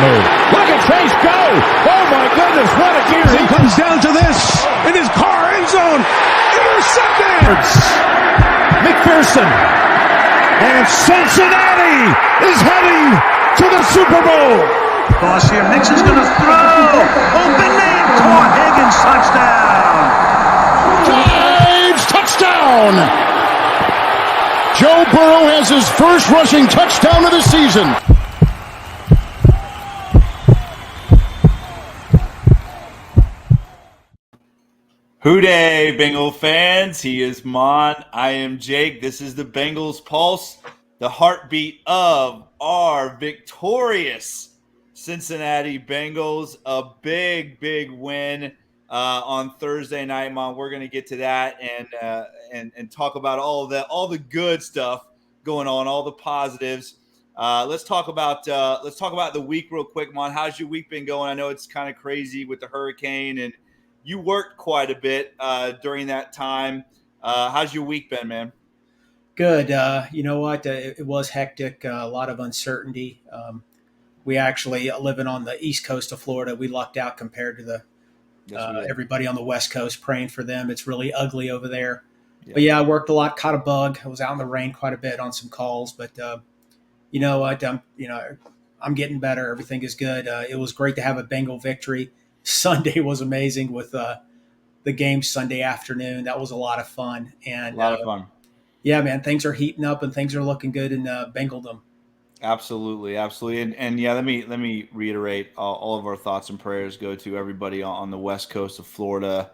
move. Look at Chase go. Oh, my goodness. What a gear. He comes down to this in his car end zone. Intercepted. McPherson. And Cincinnati is heading to the Super Bowl. Cross here. Mixon's going to throw. Open man. Caught. Higgins touchdown. Drives. Touchdown. Joe Burrow has his first rushing touchdown of the season. Hooday, Bengal fans. He is Maan. I am Jake. This is the Bengals Pulse, the heartbeat of our victorious Cincinnati Bengals. A big, big win on Thursday night, Maan. We're going to get to that and talk about all the good stuff going on, all the positives. Let's talk about the week real quick, Maan. How's your week been going? I know it's kind of crazy with the hurricane, and you worked quite a bit during that time. How's your week been, man? Good. You know what? It was hectic. A lot of uncertainty. We actually, living on the east coast of Florida, we lucked out compared to the everybody on the west coast, praying for them. It's really ugly over there. Yeah. But yeah, I worked a lot, caught a bug. I was out in the rain quite a bit on some calls. But you know what? I'm getting better. Everything is good. It was great to have a Bengal victory. Sunday was amazing with the game Sunday afternoon. That was a lot of fun. And a lot of fun. Yeah, man, things are heating up and things are looking good in Bengaldom. Absolutely. And yeah, let me reiterate all of our thoughts and prayers go to everybody on the west coast of Florida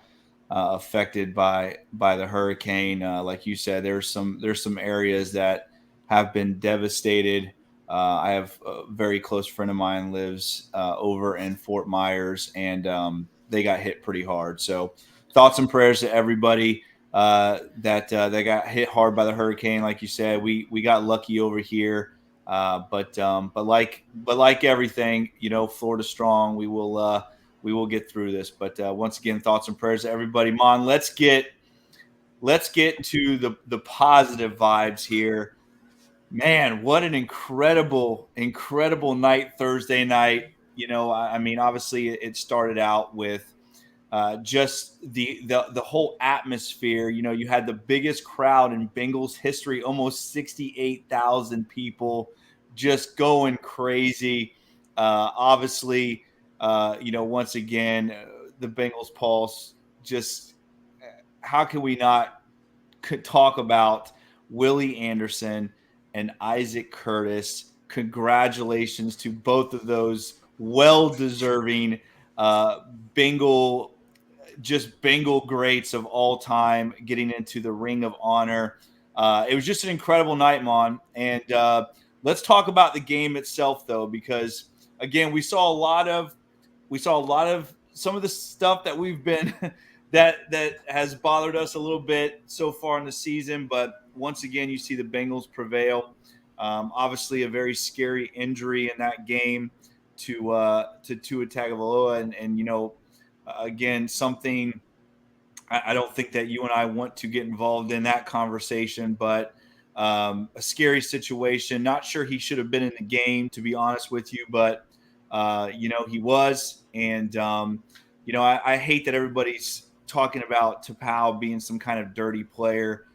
affected by the hurricane. Like you said, there's some areas that have been devastated. I have a very close friend of mine lives over in Fort Myers, and they got hit pretty hard. So thoughts and prayers to everybody that got hit hard by the hurricane. Like you said, we got lucky over here. But like everything, you know, Florida strong. We will get through this. But once again, thoughts and prayers to everybody. Maan, let's get to the positive vibes here. Man, what an incredible night Thursday night. You know, I mean, obviously it started out with just the whole atmosphere. You know, you had the biggest crowd in Bengals history, almost 68,000 people just going crazy. Obviously, you know, once again, the Bengals Pulse, just how can we not talk about Willie Anderson and Isaac Curtis? Congratulations to both of those well-deserving Bengal greats of all time getting into the Ring of Honor. It was just an incredible night, Maan. And let's talk about the game itself, though, because again, we saw a lot of some of the stuff that we've been that has bothered us a little bit so far in the season. But once again, you see the Bengals prevail. Obviously, a very scary injury in that game to Tua Tagovailoa, and you know, again, something I don't think that you and I want to get involved in that conversation, but a scary situation. Not sure he should have been in the game, to be honest with you, but you know, he was, and you know, I hate that everybody's talking about Tapau being some kind of dirty player.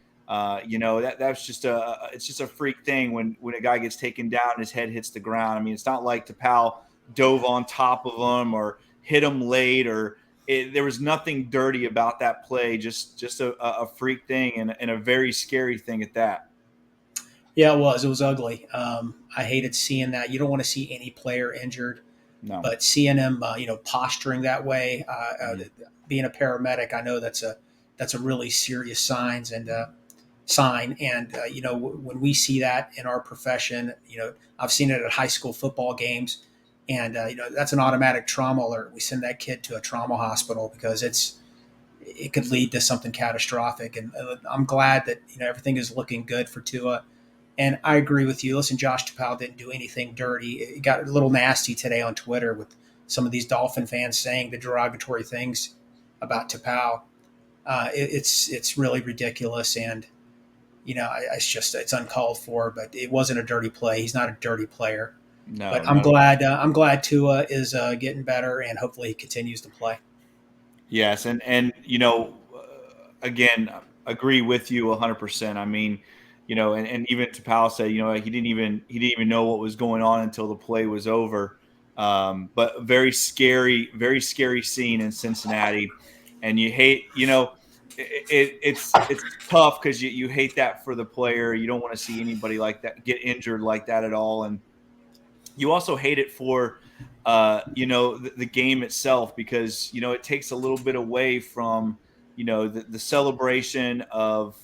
You know, that's just it's just a freak thing when a guy gets taken down and his head hits the ground. I mean, it's not like Tapau dove on top of him or hit him late, or there was nothing dirty about that play. Just a freak thing and a very scary thing at that. Yeah, it was ugly. I hated seeing that. You don't want to see any player injured. No. But seeing him, you know, posturing that way, being a paramedic, I know that's a really serious sign. And you know, when we see that in our profession, you know, I've seen it at high school football games, and you know, that's an automatic trauma alert. We send that kid to a trauma hospital because it could lead to something catastrophic. And I'm glad that, you know, everything is looking good for Tua. And I agree with you. Listen, Josh Tapau didn't do anything dirty. It got a little nasty today on Twitter with some of these Dolphin fans saying the derogatory things about Tapau. It's really ridiculous, and you know, it's uncalled for. But it wasn't a dirty play. He's not a dirty player. No, But I'm glad Tua is getting better, and hopefully he continues to play. Yes, and again, agree with you 100%. I mean, and even to Powell said, he didn't even know what was going on until the play was over. But very scary scene in Cincinnati, and you hate, it's tough because you hate that for the player. You don't want to see anybody like that get injured like that at all, and you also hate it for the game itself because it takes a little bit away from the celebration of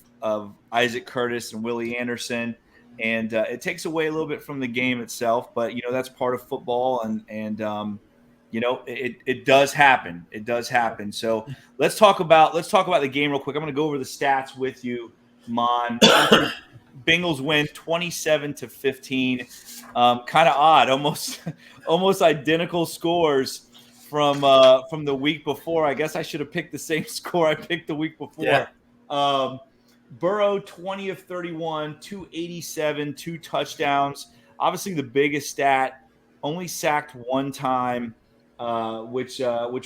Isaac Curtis and Willie Anderson, and it takes away a little bit from the game itself. But that's part of football, and it does happen. It does happen. So let's talk about the game real quick. I'm going to go over the stats with you, Mon. Obviously, Bengals win 27-15. Kind of odd, almost identical scores from the week before. I guess I should have picked the same score I picked the week before. Yeah. Burrow 20 of 31, 287, 2 touchdowns. Obviously, the biggest stat, only sacked one time, which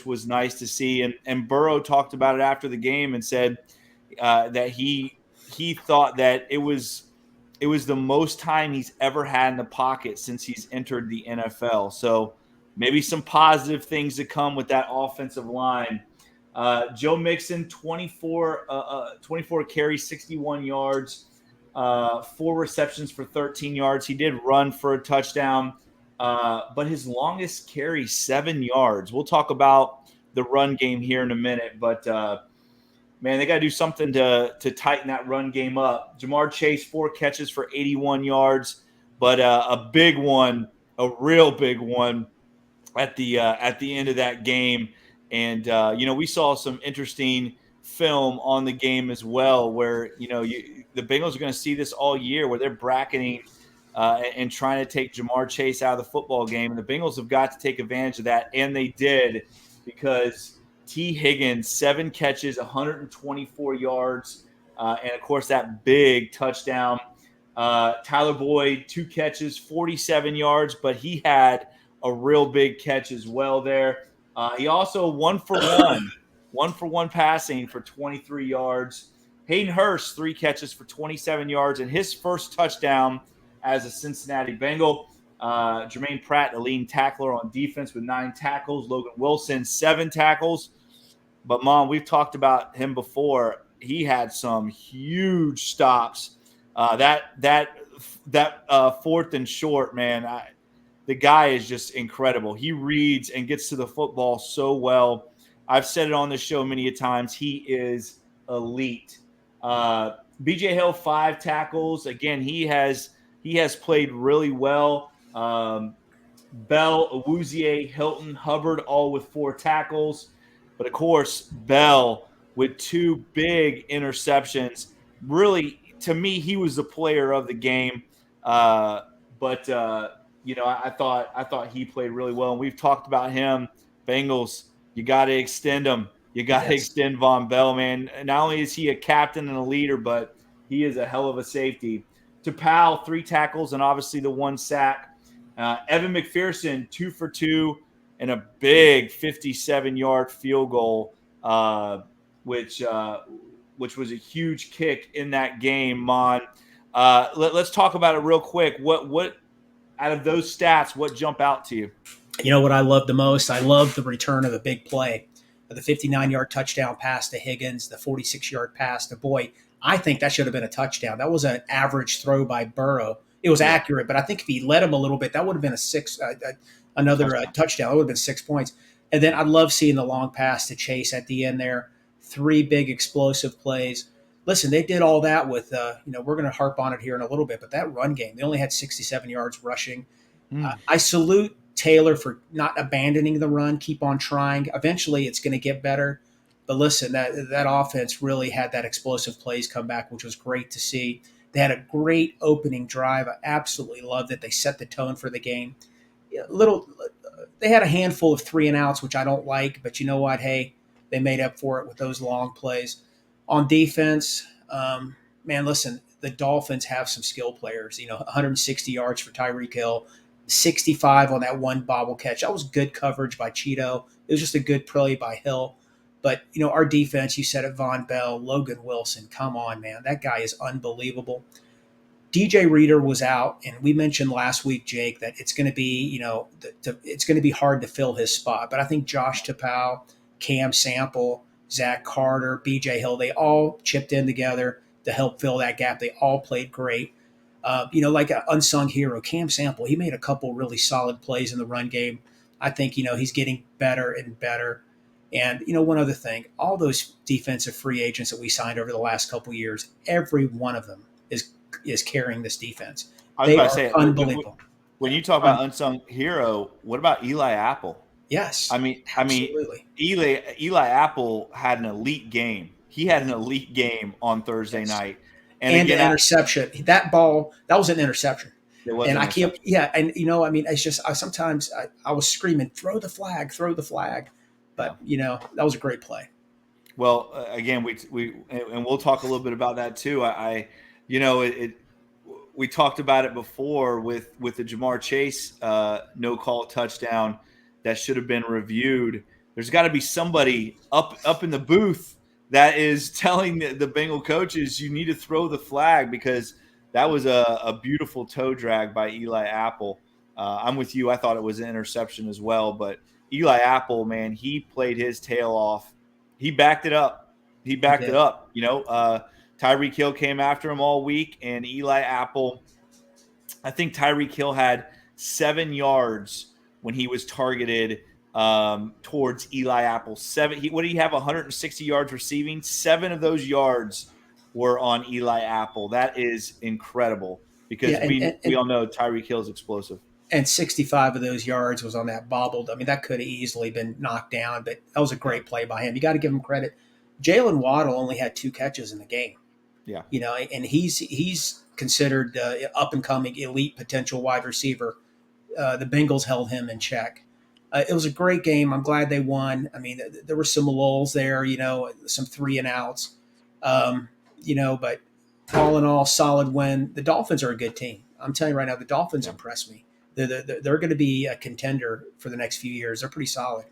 was nice to see. And Burrow talked about it after the game and said that he thought that it was the most time he's ever had in the pocket since he's entered the NFL. So maybe some positive things to come with that offensive line. Joe Mixon, 24 carries, 61 yards, 4 receptions for 13 yards. He did run for a touchdown, but his longest carry, 7 yards. We'll talk about the run game here in a minute, but man, they got to do something to tighten that run game up. Jamar Chase, 4 catches for 81 yards, but a big one, a real big one at the end of that game. And we saw some interesting film on the game as well, where the Bengals are going to see this all year, where they're bracketing and trying to take Jamar Chase out of the football game. And the Bengals have got to take advantage of that, and they did, because T. Higgins, 7 catches, 124 yards, and, of course, that big touchdown. Tyler Boyd, 2 catches, 47 yards, but he had a real big catch as well there. He also 1 for 1 passing for 23 yards. Hayden Hurst, 3 catches for 27 yards, and his first touchdown as a Cincinnati Bengal. Jermaine Pratt, the leading tackler on defense with 9 tackles. Logan Wilson, 7 tackles. But, Mom, we've talked about him before. He had some huge stops. That 4th and short, man, the guy is just incredible. He reads and gets to the football so well. I've said it on the show many a times. He is elite. BJ Hill, 5 tackles. Again, he has played really well. Bell, Awuzie, Hilton, Hubbard, all with 4 tackles. But, of course, Bell with 2 big interceptions. Really, to me, he was the player of the game. I thought he played really well. And we've talked about him. Bengals, you got to extend him. You got to extend Von Bell, man. Not only is he a captain and a leader, but he is a hell of a safety. To Powell, 3 tackles and obviously the 1 sack. Evan McPherson, 2 for 2. And a big 57-yard field goal, which was a huge kick in that game, Mon. Let's talk about it real quick. What out of those stats, what jump out to you? You know what I love the most? I love the return of a big play. The 59-yard touchdown pass to Higgins, the 46-yard pass to Boyd. I think that should have been a touchdown. That was an average throw by Burrow. It was accurate, but I think if he led him a little bit, that would have been another touchdown. It would have been 6 points. And then I love seeing the long pass to Chase at the end there. 3 big explosive plays. Listen, they did all that with, we're going to harp on it here in a little bit, but that run game, they only had 67 yards rushing. I salute Taylor for not abandoning the run, keep on trying. Eventually it's going to get better. But listen, that offense really had that explosive plays come back, which was great to see. They had a great opening drive. I absolutely loved it. They set the tone for the game. They had a handful of 3 and outs, which I don't like, but you know what? Hey, they made up for it with those long plays. On defense, man, listen, the Dolphins have some skill players. 160 yards for Tyreek Hill, 65 on that one bobble catch. That was good coverage by Cheeto. It was just a good play by Hill. But, our defense, you said it, Von Bell, Logan Wilson, come on, man. That guy is unbelievable. DJ Reader was out, and we mentioned last week, Jake, that it's going to be, it's going to be hard to fill his spot. But I think Josh Tapau, Cam Sample, Zach Carter, BJ Hill, they all chipped in together to help fill that gap. They all played great. Like an unsung hero, Cam Sample, he made a couple really solid plays in the run game. I think, he's getting better and better. And, one other thing, all those defensive free agents that we signed over the last couple of years, every one of them is carrying this defense. I was about to say, unbelievable. When you talk about unsung hero, what about Eli Apple? Yes. Absolutely. Eli Apple had an elite game. He had an elite game on Thursday night. And again, an interception. That was an interception. It was and I can't, yeah. And, it's just, sometimes I was screaming, throw the flag. But, that was a great play. Well, again, we'll talk a little bit about that too. We talked about it before with the Jamar Chase no call touchdown that should have been reviewed. There's got to be somebody up in the booth that is telling the Bengal coaches you need to throw the flag, because that was a beautiful toe drag by Eli Apple. I'm with you. I thought it was an interception as well, but Eli Apple, man, he played his tail off. He backed it up. Tyreek Hill came after him all week, and Eli Apple, I think Tyreek Hill had 7 yards when he was targeted towards Eli Apple. What did he have, 160 yards receiving? 7 of those yards were on Eli Apple. That is incredible, because we all know Tyreek Hill is explosive. And 65 of those yards was on that bobbled. I mean, that could have easily been knocked down, but that was a great play by him. You got to give him credit. Jalen Waddle only had 2 catches in the game. Yeah. And he's considered up and coming elite potential wide receiver. The Bengals held him in check. It was a great game. I'm glad they won. I mean, there were some lulls there, some 3 and outs, but all in all, solid win. The Dolphins are a good team. I'm telling you right now, the Dolphins impress me. They're going to be a contender for the next few years. They're pretty solid.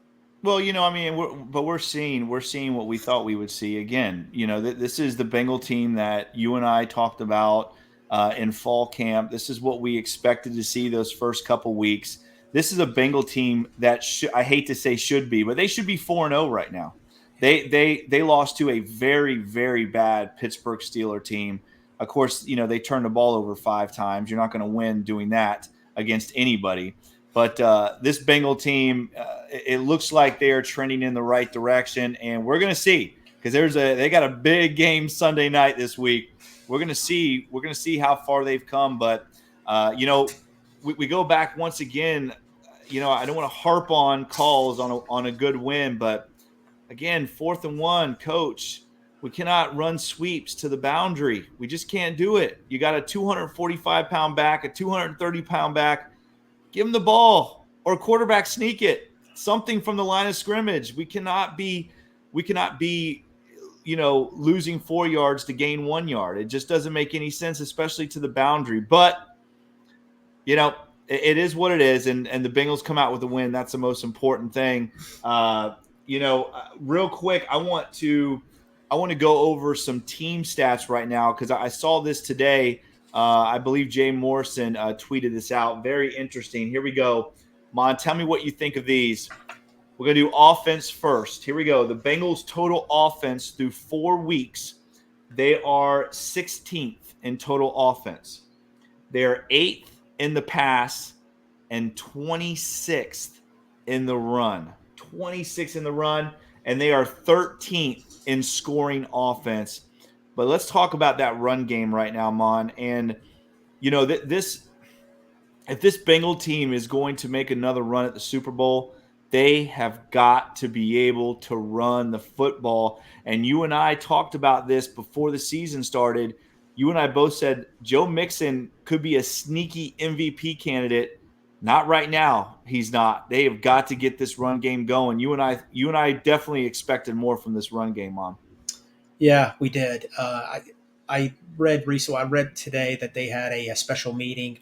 Well, we're seeing what we thought we would see again. This is the Bengal team that you and I talked about in fall camp. This is what we expected to see those first couple weeks. This is a Bengal team that I hate to say should be, but they should be 4-0 right now. They lost to a very, very bad Pittsburgh Steelers team. Of course, they turned the ball over 5 times. You're not going to win doing that against anybody. But this Bengal team, it looks like they are trending in the right direction, and we're going to see, because they got a big game Sunday night this week. We're going to see how far they've come. But we go back once again. I don't want to harp on calls on a good win, but again, 4th and 1, coach. We cannot run sweeps to the boundary. We just can't do it. You got a 245-pound back, a 230-pound back. Give him the ball, or quarterback sneak it. Something from the line of scrimmage. We cannot be losing 4 yards to gain 1 yard. It just doesn't make any sense, especially to the boundary. But it is what it is, and the Bengals come out with a win. That's the most important thing. Real quick, I want to go over some team stats right now, because I saw this today. I believe Jay Morrison tweeted this out. Very interesting. Here we go. Maan, tell me what you think of these. We're going to do offense first. Here we go. The Bengals' total offense through 4 weeks, they are 16th in total offense. They're 8th in the pass and 26th in the run. 26th in the run, and they are 13th in scoring offense. But let's talk about that run game right now, Mon. And, if this Bengal team is going to make another run at the Super Bowl, they have got to be able to run the football. And you and I talked about this before the season started. You and I both said Joe Mixon could be a sneaky MVP candidate. Not right now. He's not. They have got to get this run game going. You and I definitely expected more from this run game, Mon. Yeah, we did. I read recently. I read today that they had a special meeting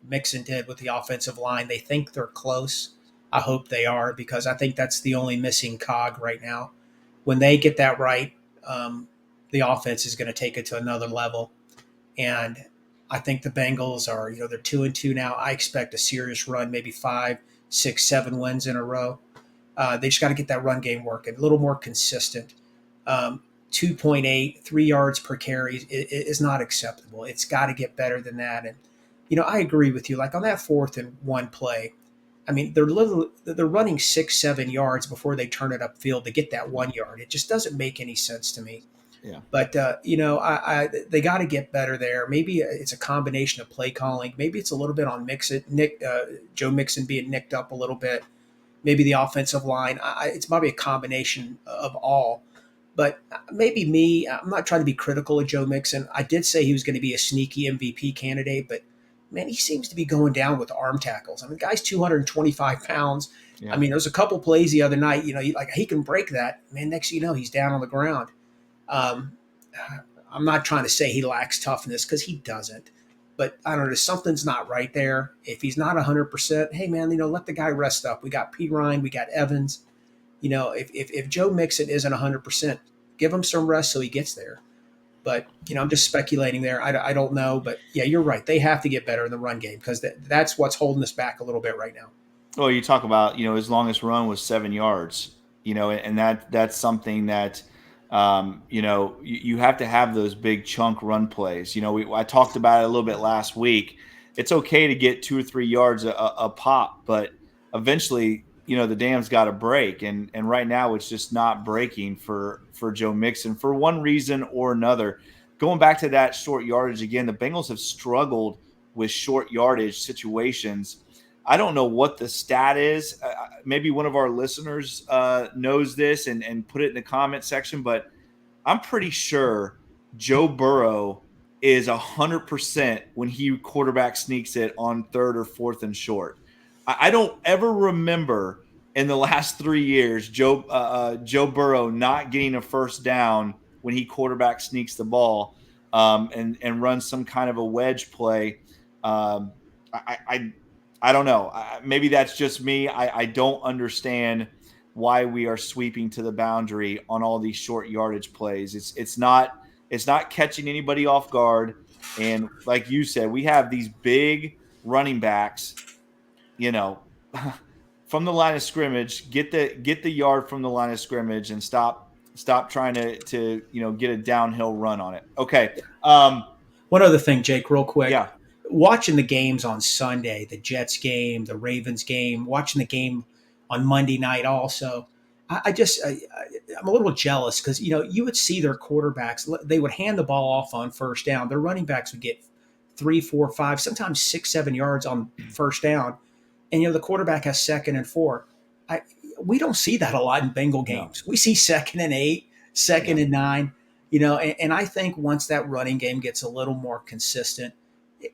Mixon did with the offensive line. They think they're close. I hope they are, because I think that's the only missing cog right now. When they get that right, the offense is going to take it to another level. And I think the Bengals are, they're 2-2 now. I expect a serious run, maybe 5, 6, 7 wins in a row. They just got to get that run game working, a little more consistent. 2.8, 3 yards per carry is not acceptable. It's got to get better than that. And, I agree with you. Like on that 4th and 1 play, I mean, they're running 6, 7 yards before they turn it upfield to get that 1 yard. It just doesn't make any sense to me. Yeah. But they got to get better there. Maybe it's a combination of play calling. Maybe it's a little bit on Joe Mixon being nicked up a little bit. Maybe the offensive line. It's probably a combination of all. But maybe I'm not trying to be critical of Joe Mixon. I did say he was going to be a sneaky MVP candidate, but man, he seems to be going down with arm tackles. I mean, the guy's 225 pounds. Yeah. I mean, there's a couple plays the other night, he can break that. Man, next thing you know, he's down on the ground. I'm not trying to say he lacks toughness, because he doesn't. But I don't know, something's not right there. If he's not 100%, hey, man, let the guy rest up. We got P. Ryan, we got Evans. If Joe Mixon isn't 100%, give him some rest so he gets there. But, I'm just speculating there. I don't know. But, yeah, you're right. They have to get better in the run game, because that's what's holding us back a little bit right now. Well, you talk about, his longest run was 7 yards, and that's something that, you have to have those big chunk run plays. I talked about it a little bit last week. It's okay to get 2 or 3 yards a pop, but eventually, the dam's got to break. And right now it's just not breaking for Joe Mixon for one reason or another. Going back to that short yardage again, the Bengals have struggled with short yardage situations. I don't know what the stat is. Maybe one of our listeners knows this and put it in the comment section, but I'm pretty sure Joe Burrow is 100% when he quarterback sneaks it on 3rd or 4th and short. I don't ever remember in the last 3 years Joe Burrow not getting a first down when he quarterback sneaks the ball and runs some kind of a wedge play. I don't know. Maybe that's just me. I don't understand why we are sweeping to the boundary on all these short yardage plays. It's not catching anybody off guard. And like you said, we have these big running backs, from the line of scrimmage, get the yard from the line of scrimmage and stop trying to get a downhill run on it. Okay. One other thing, Jake, real quick. Yeah. Watching the games on Sunday, the Jets game, the Ravens game, watching the game on Monday night also, I'm a little jealous, because, you would see their quarterbacks, they would hand the ball off on first down. Their running backs would get 3, 4, 5, sometimes 6, 7 yards on first down. And, the quarterback has 2nd and 4. We don't see that a lot in Bengal games. No. We see 2nd and 8, 2nd and 9, and I think once that running game gets a little more consistent,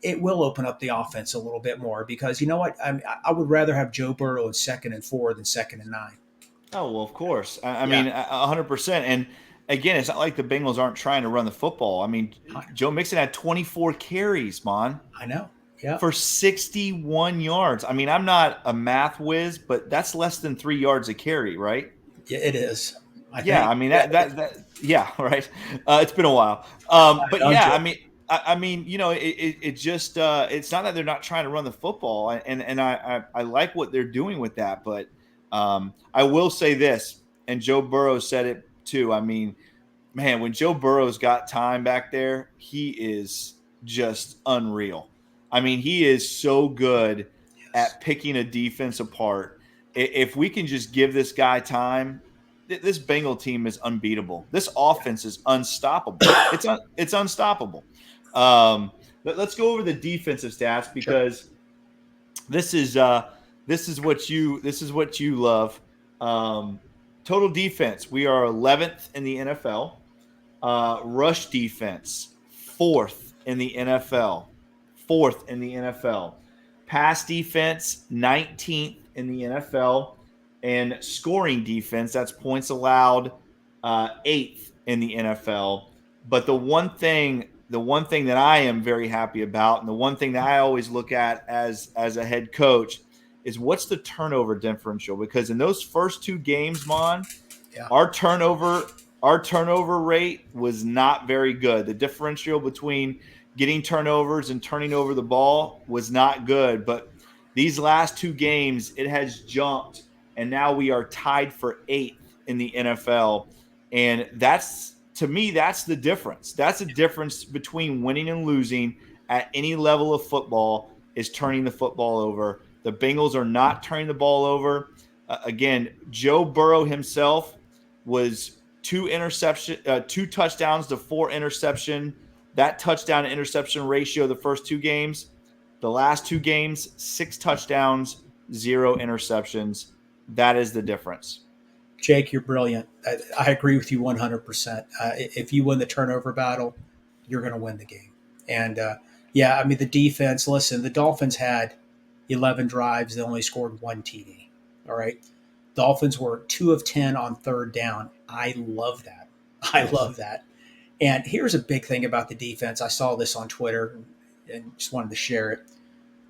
it will open up the offense a little bit more, because you know what? I would rather have Joe Burrow in 2nd and 4 than 2nd and 9. Oh, well, of course. I mean, 100%. And again, it's not like the Bengals aren't trying to run the football. I mean, Joe Mixon had 24 carries, Maan. I know. Yeah. For 61 yards. I mean, I'm not a math whiz, but that's less than 3 yards a carry, right? Yeah, it is. I mean, yeah, right. It's been a while. But yeah, I mean, it just it's not that they're not trying to run the football, and I like what they're doing with that, but I will say this, and Joe Burrow said it too. I mean, man, when Joe Burrow's got time back there, he is just unreal. I mean, he is so good at picking a defense apart. If we can just give this guy time, this Bengal team is unbeatable. This offense is unstoppable. It's unstoppable. Let's go over the defensive stats, because this is what you love. Total defense, we are 11th in the NFL. Rush defense, 4th in the NFL. 4th in the NFL. Pass defense, 19th in the NFL. And scoring defense, that's points allowed, 8th in the NFL. But the one thing the one thing that I am very happy about, and the one thing that I always look at as a head coach, is what's the turnover differential? Because in those first 2 games, Mon, Yeah. our turnover rate was not very good. The differential between getting turnovers and turning over the ball was not good. But these last 2 games, it has jumped, and now we are tied for 8th in the NFL. And to me, that's the difference. That's the difference between winning and losing at any level of football, is turning the football over. The Bengals are not turning the ball over. Again, Joe Burrow himself was 2 touchdowns to 4 interception. That touchdown to interception ratio the first 2 games. The last 2 games, 6 touchdowns, 0 interceptions. That is the difference. Jake, you're brilliant. I agree with you 100%. If you win the turnover battle, you're going to win the game. And yeah, I mean, the defense, listen, the Dolphins had 11 drives. They only scored 1 TD. All right. Dolphins were 2 of 10 on third down. I love that. I love that. And here's a big thing about the defense. I saw this on Twitter and just wanted to share it.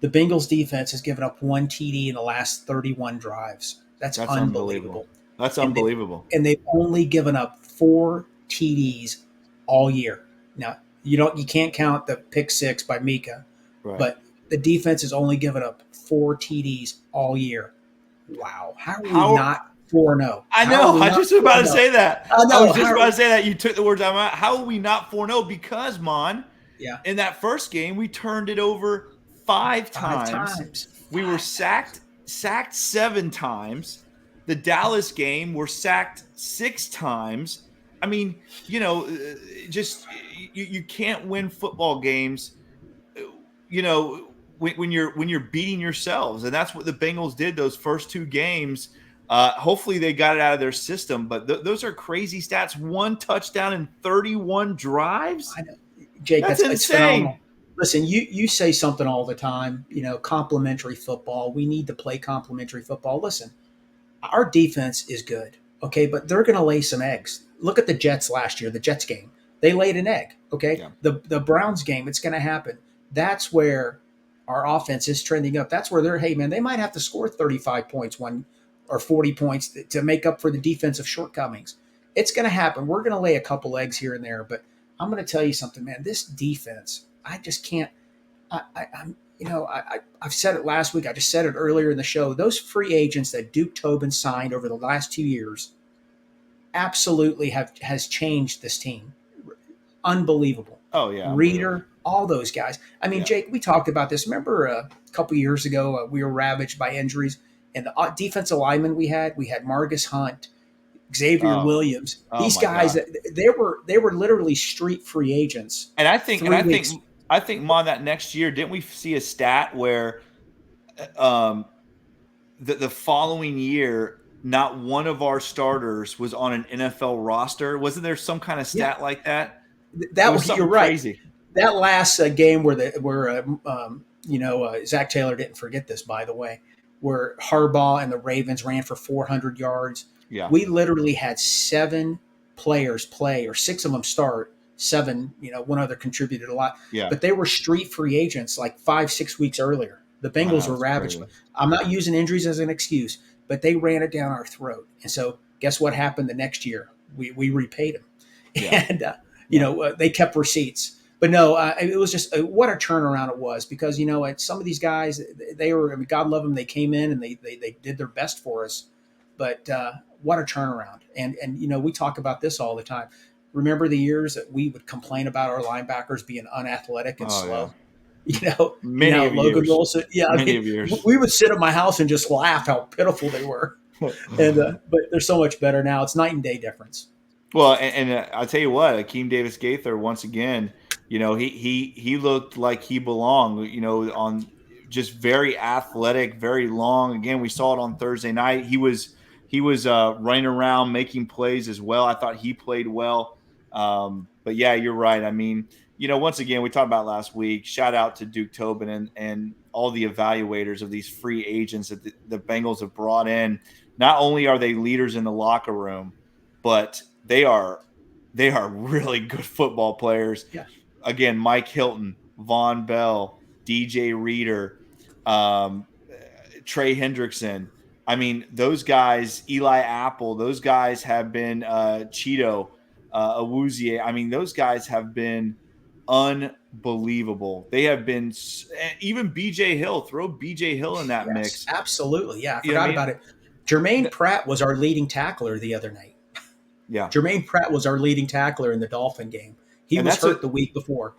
The Bengals defense has given up 1 TD in the last 31 drives. That's unbelievable. That's unbelievable. And they've only given up 4 TDs all year. Now, you can't count the pick 6 by Mika, right, but the defense has only given up 4 TDs all year. Wow. How are we not 4-0? I know. I was just about to say that. I was just about to say that. You took the words out of my mouth. How are we not 4-0? Because, Mon, in that first game, we turned it over 5 times. We were sacked 7 times. The Dallas game, we're sacked 6 times. I mean, just you can't win football games, when you're beating yourselves, and that's what the Bengals did those first 2 games. Hopefully they got it out of their system, but those are crazy stats. 1 touchdown in 31 drives. I know. Jake, that's insane. Phenomenal. Listen, you say something all the time. Complimentary football. We need to play complimentary football. Listen. Our defense is good, okay, but they're going to lay some eggs. Look at the Jets last year, the Jets game. They laid an egg, okay? Yeah. The Browns game, it's going to happen. That's where our offense is trending up. That's where they might have to score 35 points or 40 points to make up for the defensive shortcomings. It's going to happen. We're going to lay a couple eggs here and there, but I'm going to tell you something, man. This defense, I just can't I've said it last week. I just said it earlier in the show. Those free agents that Duke Tobin signed over the last 2 years absolutely has changed this team. Unbelievable. Oh, yeah. Reader, all those guys. I mean, Jake, we talked about this. Remember a couple years ago, we were ravaged by injuries. And the defensive linemen we had Margus Hunt, Xavier Williams. These guys, they were literally street free agents. And I think, Mon, that next year, didn't we see a stat where the following year, not one of our starters was on an NFL roster? Wasn't there some kind of stat like that? That was you're right. Crazy. That last game where Zach Taylor didn't forget this, by the way, where Harbaugh and the Ravens ran for 400 yards. Yeah, we literally had 7 players play, or 6 of them start. 7, one other contributed a lot. Yeah. But they were street free agents like 5-6 weeks earlier. The Bengals were ravaged. Crazy. I'm not using injuries as an excuse, but they ran it down our throat. And so guess what happened the next year? We repaid them. Yeah. And, they kept receipts. But no, it was just what a turnaround it was, because, some of these guys, they were, God love them, they came in and they did their best for us. But what a turnaround. And we talk about this all the time. Remember the years that we would complain about our linebackers being unathletic and slow? Yeah. Many Logan Wilson. Yeah, many of years. We would sit at my house and just laugh how pitiful they were. And but they're so much better now. It's night and day difference. Well, and I'll tell you what, Akeem Davis Gaither, once again, he looked like he belonged. On just very athletic, very long. Again, we saw it on Thursday night. He was running around making plays as well. I thought he played well. But yeah, you're right. I mean, once again, we talked about last week, shout out to Duke Tobin and all the evaluators of these free agents that the Bengals have brought in. Not only are they leaders in the locker room, but they are really good football players. Yeah. again, Mike Hilton, Von Bell, DJ Reader, Trey Hendrickson. I mean, those guys, Eli Apple, those guys have been Cheeto, Awuzie. I mean, those guys have been unbelievable. They have been even BJ Hill. Throw BJ Hill in that Yes, mix. absolutely. Yeah, I You know forgot what I about mean? it. Jermaine Pratt was our leading tackler the other night. Yeah. Jermaine Pratt was our leading tackler in the Dolphin game. He And was hurt the week before.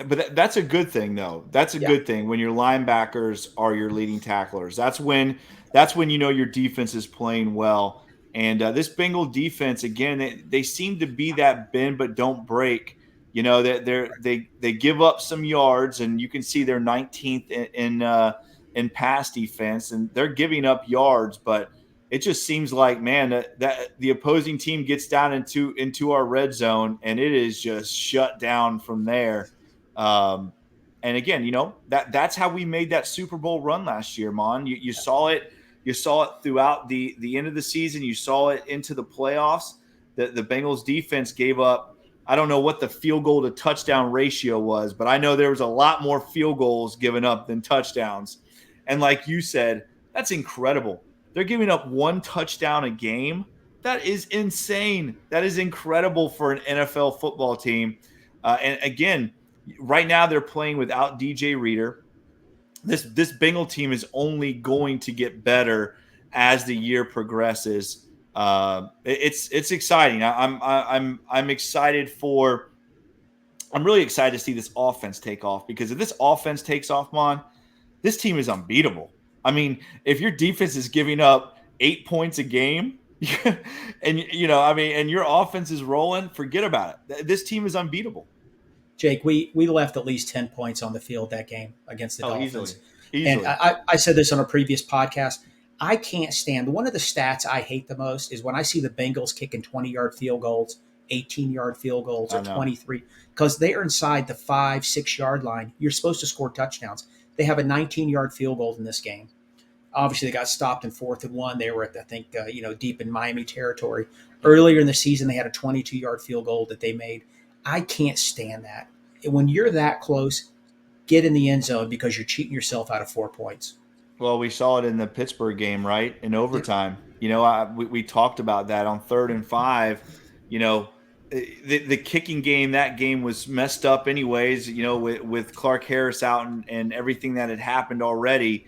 But that's a good thing, though. That's a good thing when your linebackers are your leading tacklers. That's when you know your defense is playing well. And this Bengal defense, again, they seem to be that bend but don't break. You know that they give up some yards, and you can see they're 19th in pass defense, and they're giving up yards, but it just seems like, man, that the opposing team gets down into our red zone, and it is just shut down from there. And again, you know, that's how we made that Super Bowl run last year, Mon. You saw it. You saw it throughout the end of the season. You saw it into the playoffs. The Bengals defense gave up, I don't know what the field goal to touchdown ratio was, but I know there was a lot more field goals given up than touchdowns. And like you said, that's incredible. They're giving up one touchdown a game. That is insane. That is incredible for an NFL football team. And again, right now they're playing without DJ Reader. This Bengal team is only going to get better as the year progresses. It's exciting. I'm excited for. I'm really excited to see this offense take off, because if this offense takes off, Mon, this team is unbeatable. I mean, if your defense is giving up 8 points a game, and and your offense is rolling, forget about it. This team is unbeatable. Jake, we left at least 10 points on the field that game against the Dolphins. Easily. And I said this on a previous podcast. I can't stand, one of the stats I hate the most is when I see the Bengals kicking 20-yard field goals, 18-yard field goals, or 23, because they are inside the 5-6 yard line. You're supposed to score touchdowns. They have a 19-yard field goal in this game. Obviously, they got stopped in 4th and 1. They were at, I think, deep in Miami territory. Earlier in the season, they had a 22-yard field goal that they made. I can't stand that. When you're that close, get in the end zone, because you're cheating yourself out of 4 points. Well, we saw it in the Pittsburgh game, right? In overtime. You know, we talked about that on 3rd and 5. You know, the kicking game, that game was messed up anyways, you know, with Clark Harris out and everything that had happened already.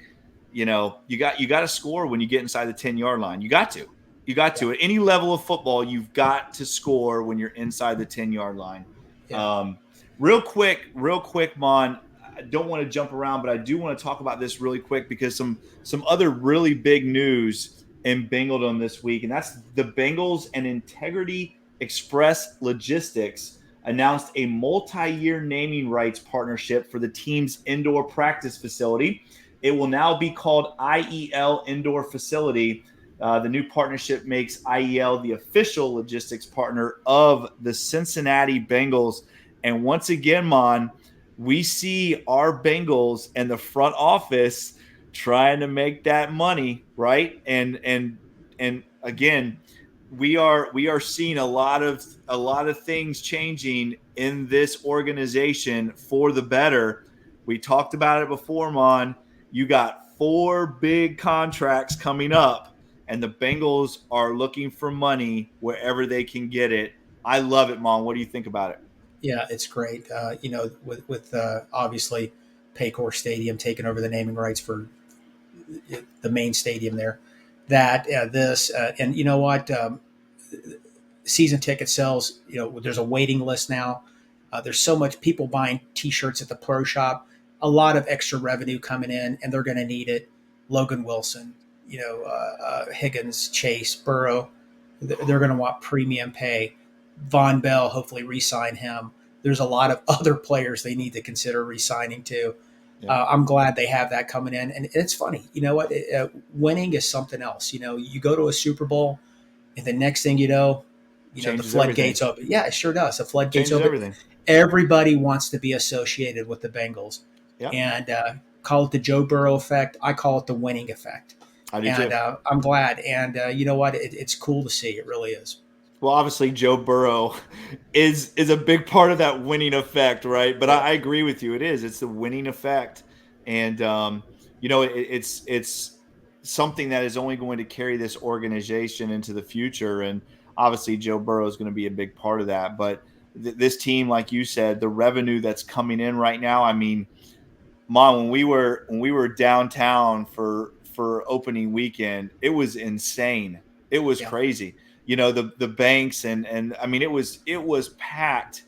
You know, you got to score when you get inside the 10-yard line. You got to. At any level of football, you've got to score when you're inside the 10-yard line. Yeah. Real quick, Mon, I don't want to jump around, but I do want to talk about this really quick, because some other really big news in Bengaldom this week, and that's the Bengals and Integrity Express Logistics announced a multi-year naming rights partnership for the team's indoor practice facility. It will now be called IEL Indoor Facility. The new partnership makes IEL the official logistics partner of the Cincinnati Bengals. And once again, Mon, we see our Bengals and the front office trying to make that money, right? And again, we are seeing a lot of things changing in this organization for the better. We talked about it before, Mon. You got 4 big contracts coming up, and the Bengals are looking for money wherever they can get it. I love it, Mon. What do you think about it? Yeah, it's great. With obviously Paycor Stadium taking over the naming rights for the main stadium there, and you know what, season ticket sales. You know, there's a waiting list now. There's so much people buying T-shirts at the pro shop. A lot of extra revenue coming in, and they're going to need it. Logan Wilson, Higgins, Chase, Burrow, they're going to want premium pay. Von Bell, hopefully re-sign him. There's a lot of other players they need to consider re-signing too. Yeah. I'm glad they have that coming in. And it's funny. You know what? Winning is something else. You know, you go to a Super Bowl, and the next thing you know, the floodgates open. Yeah, it sure does. The floodgates open. Everything. Everybody wants to be associated with the Bengals. Yep. And call it the Joe Burrow effect. I call it the winning effect. I do too. I'm glad. And you know what? It's cool to see. It really is. Well, obviously Joe Burrow is a big part of that winning effect, right? But I agree with you. It is. It's the winning effect, and it's something that is only going to carry this organization into the future. And obviously Joe Burrow is going to be a big part of that. But this team, like you said, the revenue that's coming in right now. I mean, Mom, when we were downtown for opening weekend, it was insane. It was Yeah. crazy. The banks and I mean it was packed.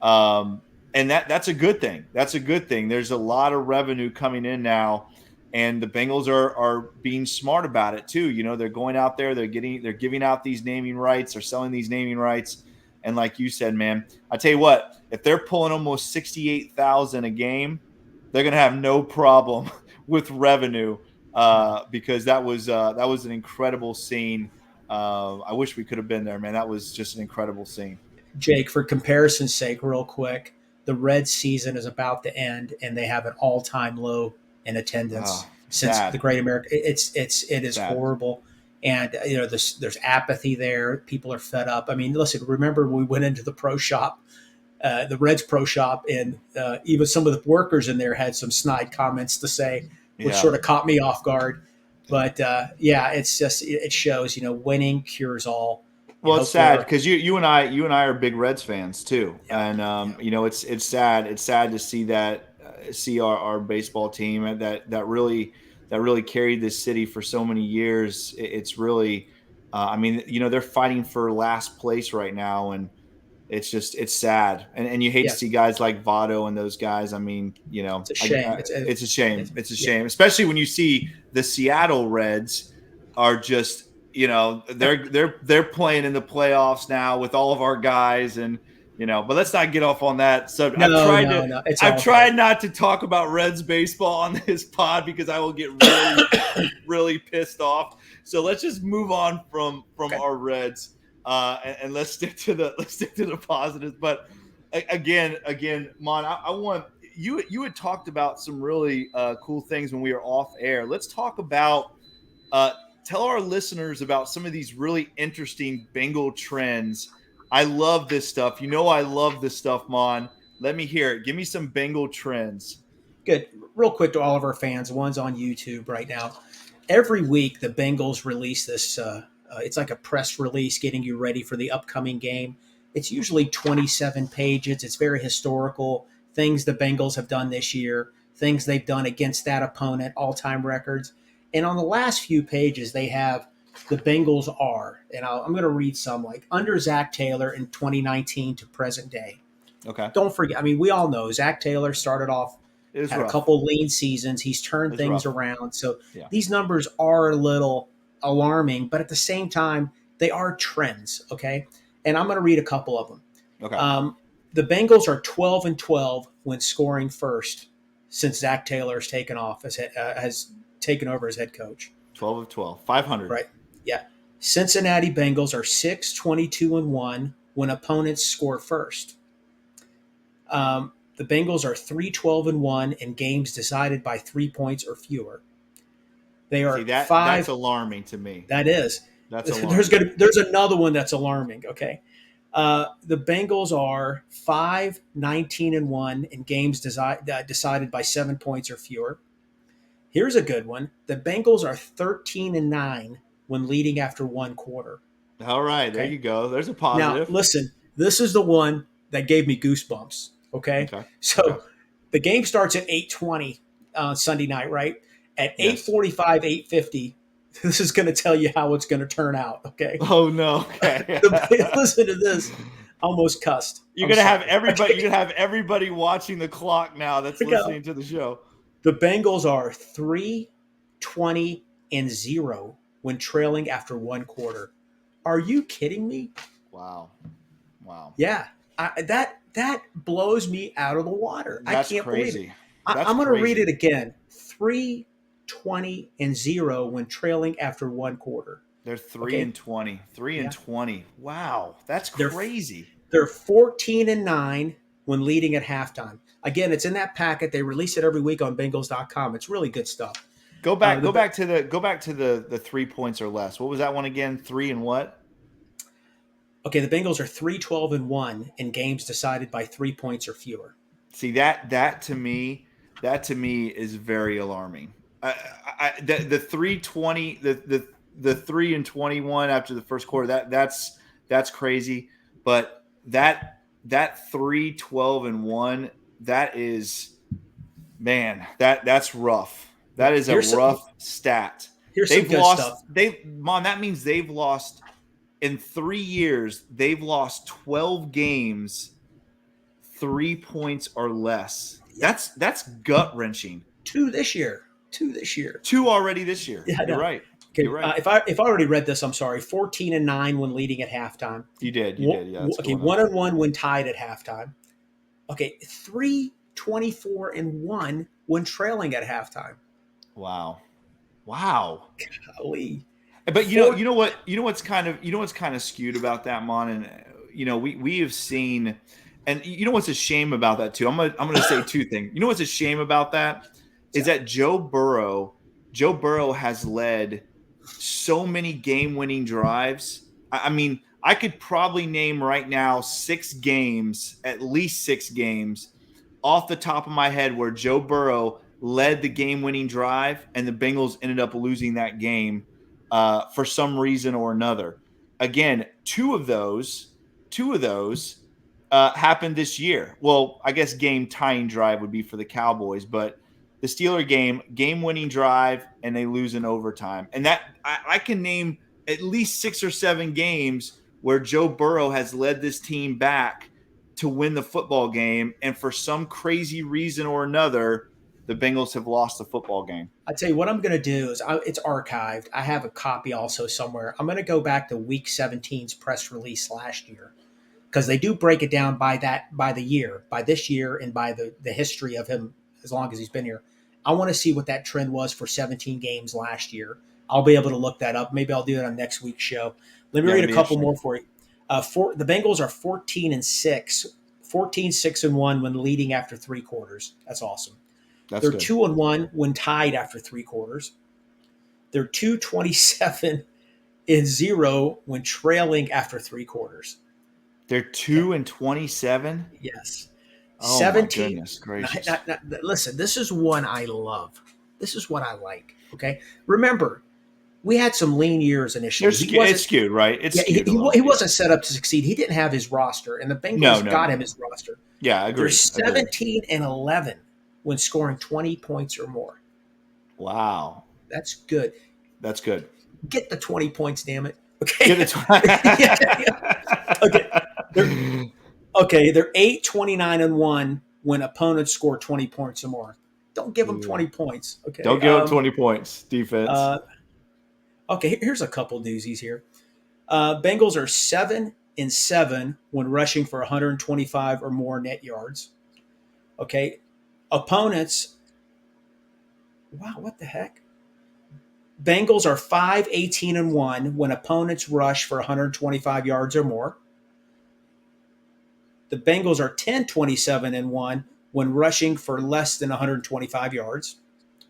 And that's a good thing. That's a good thing. There's a lot of revenue coming in now, and the Bengals are being smart about it too. They're going out there, they're giving out these naming rights, they're selling these naming rights. And like you said, man, I tell you what, if they're pulling almost 68,000 a game, they're going to have no problem with revenue because that was an incredible scene. I wish we could have been there, man. That was just an incredible scene. Jake, for comparison's sake, real quick, the Reds season is about to end, and they have an all-time low in attendance since Sad. the Great American. It is Sad. horrible, and there's apathy there. People are fed up. I mean, listen, remember we went into the pro shop, the Reds pro shop, and even some of the workers in there had some snide comments to say, which sort of caught me off guard. But it's just it shows winning cures all. Well, it's sad because you and I are big Reds fans too, and it's sad. It's sad to see that see our baseball team that really carried this city for so many years. It's really, I mean, they're fighting for last place right now, and it's sad, and you hate to see guys like Votto and those guys. I mean, it's a shame. It's a shame. It's a shame, especially when you see the Seattle Reds are just. They're playing in the playoffs now with all of our guys, and but let's not get off on that subject. I've tried not to talk about Reds baseball on this pod because I will get really really pissed off. So let's just move on from our Reds and let's stick to the positives. But again, Mon, I want you had talked about some really cool things when we were off air. Let's talk about. Tell our listeners about some of these really interesting Bengal trends. I love this stuff. I love this stuff, Mon. Let me hear it. Give me some Bengal trends. Good. Real quick to all of our fans, one's on YouTube right now. Every week, the Bengals release this. It's like a press release getting you ready for the upcoming game. It's usually 27 pages. It's very historical. Things the Bengals have done this year, things they've done against that opponent, all-time records. And on the last few pages, they have the Bengals are, and I'm going to read some, like under Zach Taylor in 2019 to present day. Okay. Don't forget, I mean, we all know Zach Taylor started off, had a couple lean seasons. He's turned things around. So these numbers are a little alarming, but at the same time, they are trends, okay? And I'm going to read a couple of them. Okay. The Bengals are 12-12 when scoring first since Zach Taylor has taken off has taken over as head coach. 12 of 12, 500. Right. Yeah. Cincinnati Bengals are 6-22-1 when opponents score first. The Bengals are 3-12-1 in games decided by 3 points or fewer. They are that's alarming to me. That is. That's alarming. There's another one that's alarming. Okay. The Bengals are 5-19-1 in games decided by 7 points or fewer. Here's a good one. The Bengals are 13-9 when leading after one quarter. All right, there you go. There's a positive. Now, listen, this is the one that gave me goosebumps. Okay. So the game starts at 8:20 on Sunday night, right? At 8:45, 8:50. This is going to tell you how it's going to turn out. Okay. Oh no. Okay. Listen to this. Almost cussed. You're going to have everybody. You're going to have everybody watching the clock now. That's listening to the show. The Bengals are 3-20-0 when trailing after one quarter. Are you kidding me? Wow. Yeah, that blows me out of the water. That's I can't crazy. believe it. I'm going to read it again. 3-20-0 when trailing after one quarter. They're 3-20. 3-20. Wow, that's crazy. They're 14-9 when leading at halftime. Again, it's in that packet. They release it every week on Bengals.com. It's really good stuff. Go back to the 3 points or less. What was that one again? 3 and what? Okay, the Bengals are 3-12-1 in games decided by 3 points or fewer. See that to me is very alarming. The 3-20 the 3-21 after the first quarter that's crazy. But that 3-12-1 that is, man, that's rough. That is a rough stat. Here's some good stuff. That means they've lost in 3 years. They've lost 12 games, 3 points or less. That's gut wrenching. 2 this year. 2 already this year. Yeah, You're right. Okay, You're right. If I already read this, I'm sorry. 14-9 when leading at halftime. You did. Yeah. Okay, 1-1 when tied at halftime. Okay, 3-24-1 when trailing at halftime. Wow. Golly. But what's kind of skewed about that, Mon, and we have seen, and what's a shame about that too. I'm gonna say 2 things. What's a shame about that is that Joe Burrow has led so many game-winning drives. I mean, I could probably name right now at least 6 games off the top of my head where Joe Burrow led the game-winning drive and the Bengals ended up losing that game for some reason or another. Again, two of those happened this year. Well, I guess game-tying drive would be for the Cowboys, but the Steeler game-winning drive, and they lose in overtime. And that I can name at least 6 or 7 games where Joe Burrow has led this team back to win the football game, and for some crazy reason or another, the Bengals have lost the football game. I tell you what I'm going to do is it's archived. I have a copy also somewhere. I'm going to go back to Week 17's press release last year because they do break it down by this year, and by the history of him as long as he's been here. I want to see what that trend was for 17 games last year. I'll be able to look that up. Maybe I'll do it on next week's show. Let me read a couple more for you. The Bengals are 14-6, 14-6-1 when leading after 3 quarters. That's awesome. They're good. 2-1 when tied after 3 quarters. They're 2-27-0 when trailing after 3 quarters. They're 2-27? Yes. Oh, 17. My goodness gracious. Listen, this is one I love. This is what I like. Okay. Remember, we had some lean years initially. It's skewed, right? He wasn't set up to succeed. He didn't have his roster, and the Bengals got him his roster. Yeah, I agree. They're 17-11 when scoring 20 points or more. Wow. That's good. Get the 20 points, damn it. Okay. Get the 20. Okay. They're 8-29-1 when opponents score 20 points or more. Don't give them 20 points. Okay. Don't give them 20 points, defense. Okay, here's a couple doozies here. Bengals are 7-7 when rushing for 125 or more net yards. Okay. Opponents. Wow, what the heck? Bengals are 5-18-1 when opponents rush for 125 yards or more. The Bengals are 10-27-1 when rushing for less than 125 yards.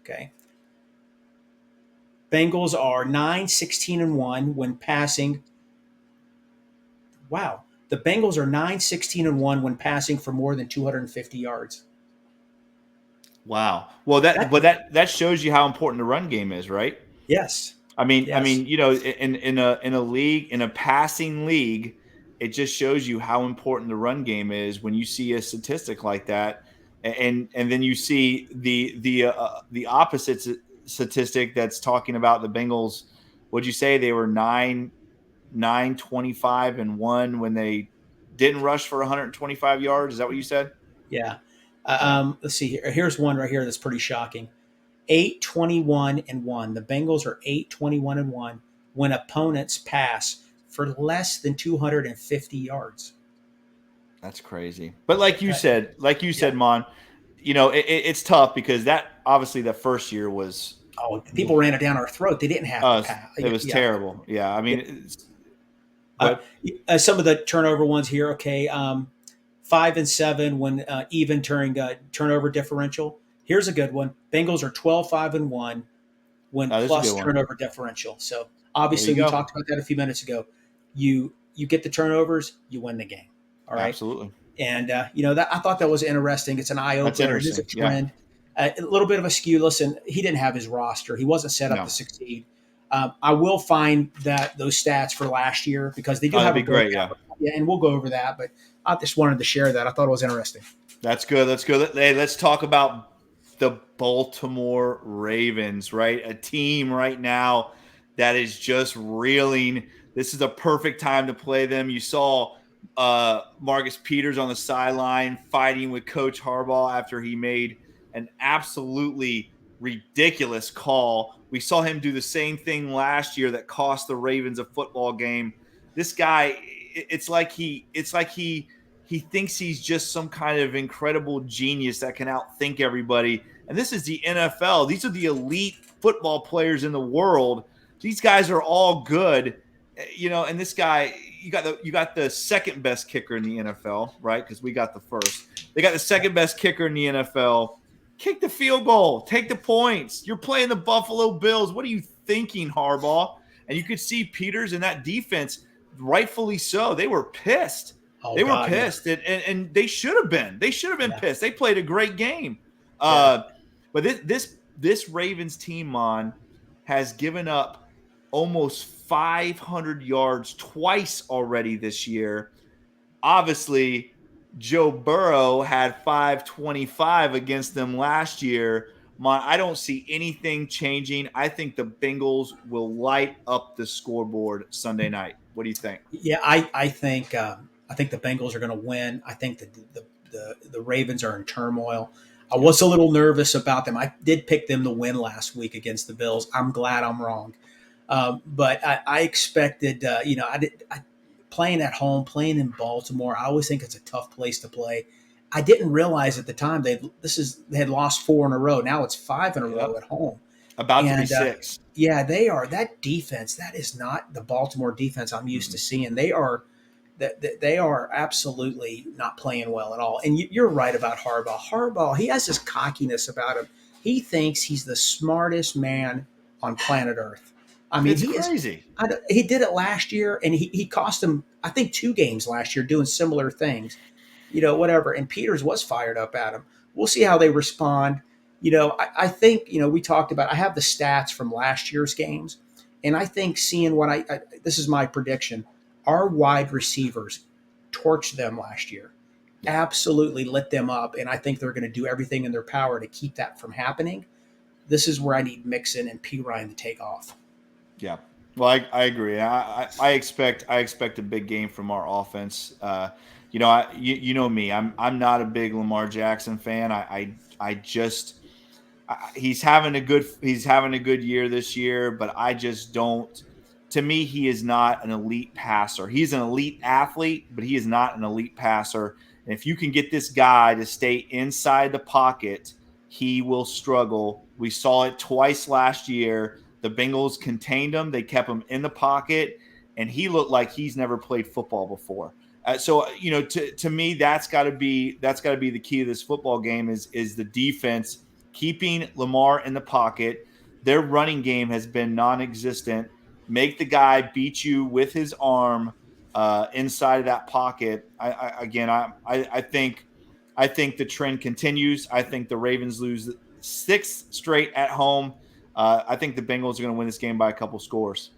Okay. Bengals are 9-16-1 when passing. Wow. The Bengals are 9-16-1 when passing for more than 250 yards. Wow. Well, that shows you how important the run game is, right? Yes. I mean, in a league, in a passing league, it just shows you how important the run game is when you see a statistic like that, and then you see the opposite statistic that's talking about the Bengals. What'd you say? They were 9-25-1 when they didn't rush for 125 yards. Is that what you said? Yeah. Let's see here. Here's one right here that's pretty shocking. 8-21-1. The Bengals are 8-21-1 when opponents pass for less than 250 yards. That's crazy. But like you said, Mon, it's tough because that obviously the first year was. Oh, people ran it down our throat. They didn't have to pass. It was terrible. Yeah, I mean, some of the turnover ones here. Okay, 5-7 when even turnover differential. Here's a good one. Bengals are 12-5-1 when plus turnover differential. So obviously we talked about that a few minutes ago. You you get the turnovers, you win the game. All right. Absolutely. And, that I thought that was interesting. It's an eye That's opener. It is a interesting. Yeah. trend. A little bit of a skew. Listen, he didn't have his roster. He wasn't set up No. to succeed. I will find that those stats for last year because they do have that'd be great. Yeah. And we'll go over that. But I just wanted to share that. I thought it was interesting. That's good. That's good. Hey, let's talk about the Baltimore Ravens, right? A team right now that is just reeling. This is a perfect time to play them. You saw Marcus Peters on the sideline fighting with Coach Harbaugh after he made an absolutely ridiculous call. We saw him do the same thing last year that cost the Ravens a football game. This guy, it's like he thinks he's just some kind of incredible genius that can outthink everybody. And this is the NFL. These are the elite football players in the world. These guys are all good, and this guy, you got the second best kicker in the NFL, right? Because we got the first. They got the second best kicker in the NFL. Kick the field goal. Take the points. You're playing the Buffalo Bills. What are you thinking, Harbaugh? And you could see Peters in that defense, rightfully so. They were pissed. They were pissed, and they should have been. They should have been pissed. They played a great game. But this Ravens team, Maan, has given up almost 500 yards twice already this year. Obviously, Joe Burrow had 525 against them last year. I don't see anything changing. I think the Bengals will light up the scoreboard Sunday night. What do you think? Yeah, I think the Bengals are going to win. I think the Ravens are in turmoil. I was a little nervous about them. I did pick them to win last week against the Bills. I'm glad I'm wrong. But I expected, playing at home, playing in Baltimore, I always think it's a tough place to play. I didn't realize at the time they had lost 4 in a row. Now it's 5 in a row at home. About to be 6. Yeah, they are. That defense, that is not the Baltimore defense I'm used to seeing. They are absolutely not playing well at all. And you're right about Harbaugh. Harbaugh, he has this cockiness about him. He thinks he's the smartest man on planet Earth. I mean, it's crazy. He did it last year, and he cost him, I think, 2 games last year doing similar things. Whatever. And Peters was fired up at him. We'll see how they respond. I think, we talked about, I have the stats from last year's games, and I think seeing this is my prediction, our wide receivers torched them last year, absolutely lit them up, and I think they're going to do everything in their power to keep that from happening. This is where I need Mixon and P. Ryan to take off. Yeah, well, I agree. I expect a big game from our offense. You know me. I'm not a big Lamar Jackson fan. He's having a good year this year, but I just don't. To me, he is not an elite passer. He's an elite athlete, but he is not an elite passer. And if you can get this guy to stay inside the pocket, he will struggle. We saw it twice last year. The Bengals contained him. They kept him in the pocket, and he looked like he's never played football before. So to me, that's got to be the key to this football game is the defense keeping Lamar in the pocket. Their running game has been non-existent. Make the guy beat you with his arm inside of that pocket. I think the trend continues. I think the Ravens lose 6 straight at home. I think the Bengals are going to win this game by a couple scores.